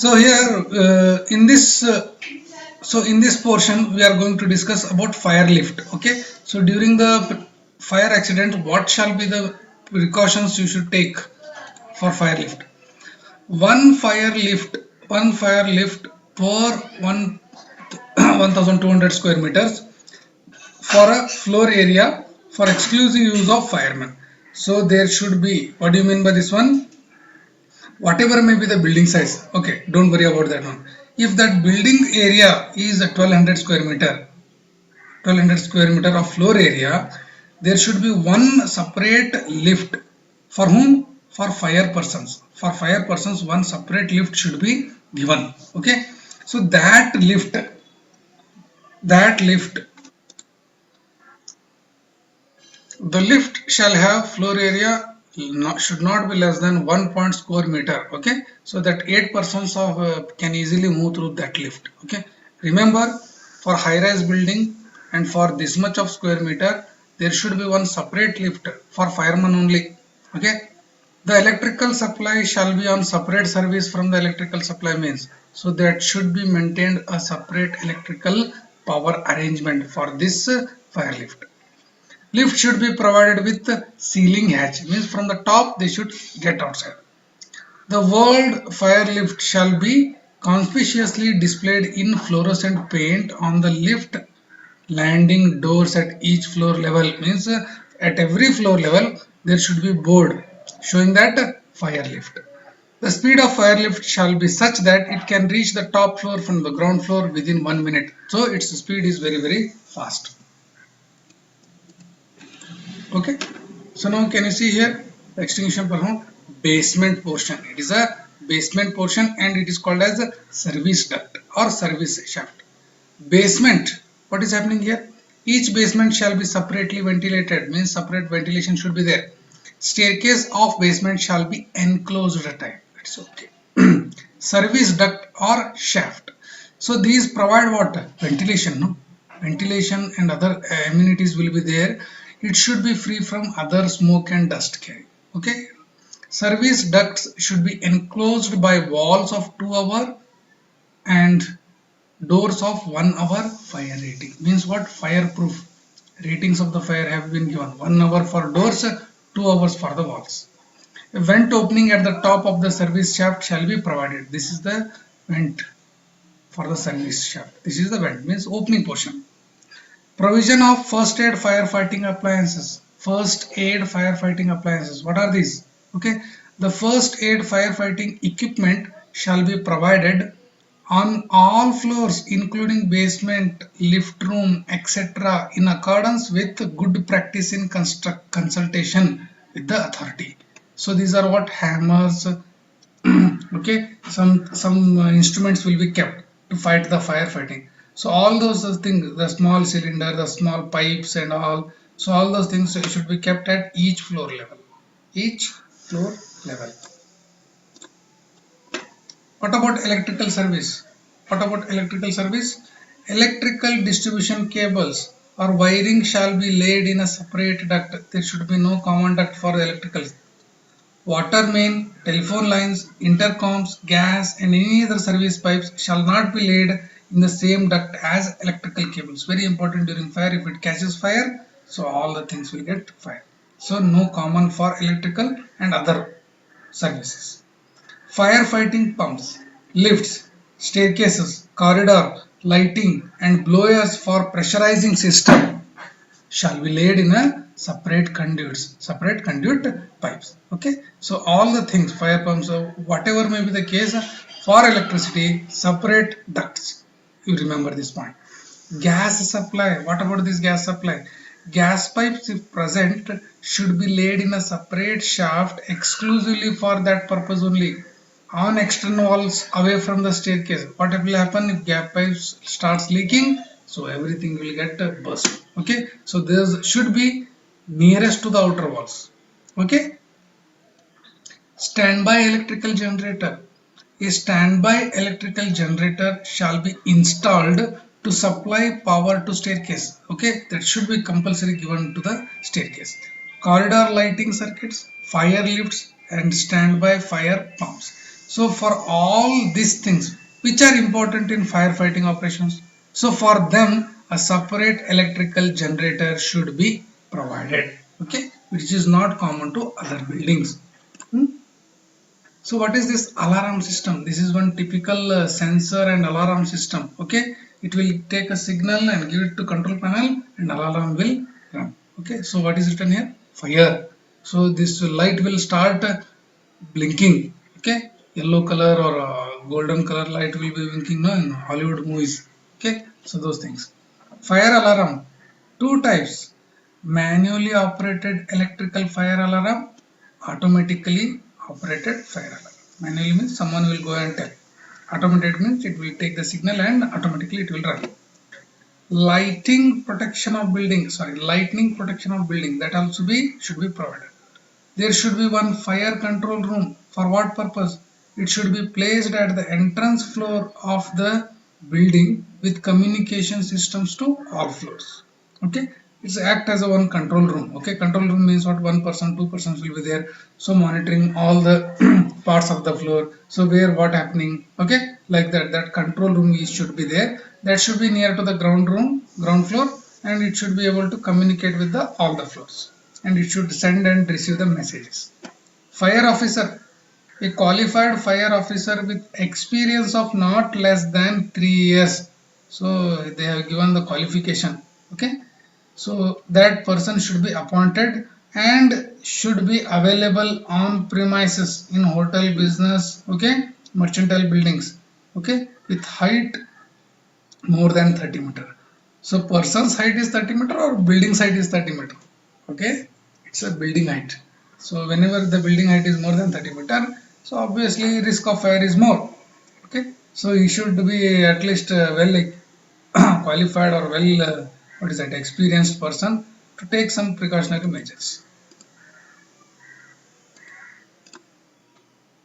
So here in this portion we are going to discuss about fire lift. Okay, so during the fire accident, what shall be the precautions you should take for fire lift? One fire lift, one fire lift per one 1200 square meters for a floor area for exclusive use of firemen. So there should be, what do you mean by this one? Whatever may be the building size, okay, don't worry about that one. If that building area is a 1200 square meter, 1200 square meter of floor area, there should be one separate lift. For whom? For fire persons. For fire persons, one separate lift should be given. Okay, so that lift, the lift shall have floor area should not be less than 1 square meter. Okay, so that 8 persons of can easily move through that lift. Okay, remember, for high-rise building and for this much of square meter, there should be one separate lift for firemen only. Okay, the electrical supply shall be on separate service from the electrical supply means, so that should be maintained a separate electrical power arrangement for this fire lift. Lift should be provided with ceiling hatch, means from the top they should get outside. The word fire lift shall be conspicuously displayed in fluorescent paint on the lift landing doors at each floor level, means at every floor level there should be board showing that fire lift. The speed of fire lift shall be such that it can reach the top floor from the ground floor within 1 minute. So its speed is very fast. Okay, so now can you see here the extinguishing perform basement portion? It is a basement portion and it is called as a service duct or service shaft. Basement, what is happening here? Each basement shall be separately ventilated, means separate ventilation should be there. Staircase of basement shall be enclosed type. It's okay. Service duct or shaft. So these provide what? Ventilation, no? Ventilation and other amenities will be there. It should be free from other smoke and dust carry. Okay. Service ducts should be enclosed by walls of 2 hour and doors of 1 hour fire rating. Means what? Fireproof. Ratings of the fire have been given. 1 hour for doors, 2 hours for the walls. A vent opening at the top of the service shaft shall be provided. This is the vent for the service shaft. This is the vent, means opening portion. Provision of first aid firefighting appliances. First aid firefighting appliances. What are these? Okay, the first aid firefighting equipment shall be provided on all floors including basement, lift room, etc. in accordance with good practice in consultation with the authority. So these are what? Hammers. Okay, some instruments will be kept to fight the firefighting. So all those things, the small cylinder, the small pipes and all, so all those things should be kept at each floor level. Each floor level. What about electrical service? What about electrical service? Electrical distribution cables or wiring shall be laid in a separate duct. There should be no common duct for the electrical. Water main, telephone lines, intercoms, gas and any other service pipes shall not be laid in the same duct as electrical cables. Very important during fire. If it catches fire, so all the things will get fire. So no common for electrical and other services. Firefighting pumps, lifts, staircases, corridor, lighting and blowers for pressurizing system shall be laid in a separate conduit pipes. Okay, so all the things, fire pumps, whatever may be the case, for electricity, separate ducts. You remember this point. Gas supply. What about this gas supply? Gas pipes, if present, should be laid in a separate shaft exclusively for that purpose only, on external walls away from the staircase. What will happen if gas pipes starts leaking? So everything will get burst. Okay, so this should be nearest to the outer walls. Okay, standby electrical generator. A standby electrical generator shall be installed to supply power to staircase. Okay, that should be compulsory given to the staircase. Corridor lighting circuits, fire lifts and standby fire pumps. So for all these things which are important in firefighting operations, so for them a separate electrical generator should be provided, okay, which is not common to other buildings. Hmm? So what is this alarm system? This is one typical sensor and alarm system. Okay, it will take a signal and give it to control panel, and alarm will run. Okay, so what is written here? Fire. So this light will start blinking. Okay, yellow color or golden color light will be blinking. No, in Hollywood movies. Okay, so those things. Fire alarm. Two types: manually operated electrical fire alarm, automatically operated fire alarm. Manually means someone will go and tell. Automated means it will take the signal and automatically it will run. Lightning protection of building, lightning protection of building, that also should be provided. There should be one fire control room. For what purpose? It should be placed at the entrance floor of the building with communication systems to all floors. Okay, it's act as a one control room. Okay, control room means what? One person, two persons will be there. So monitoring all the parts of the floor. So where what happening? Okay, like that. That control room should be there. That should be near to the ground floor, and it should be able to communicate with the all the floors, and it should send and receive the messages. Fire officer, a qualified fire officer with experience of not less than 3 years. So they have given the qualification. Okay, so that person should be appointed and should be available on premises in hotel business, okay, mercantile buildings, okay, with height more than 30 meter. So person's height is 30 meter or building's height is 30 meter. Okay, it's a building height. So whenever the building height is more than 30 meter, so obviously risk of fire is more. Okay, so you should be at least well qualified or well what is that experienced person to take some precautionary measures.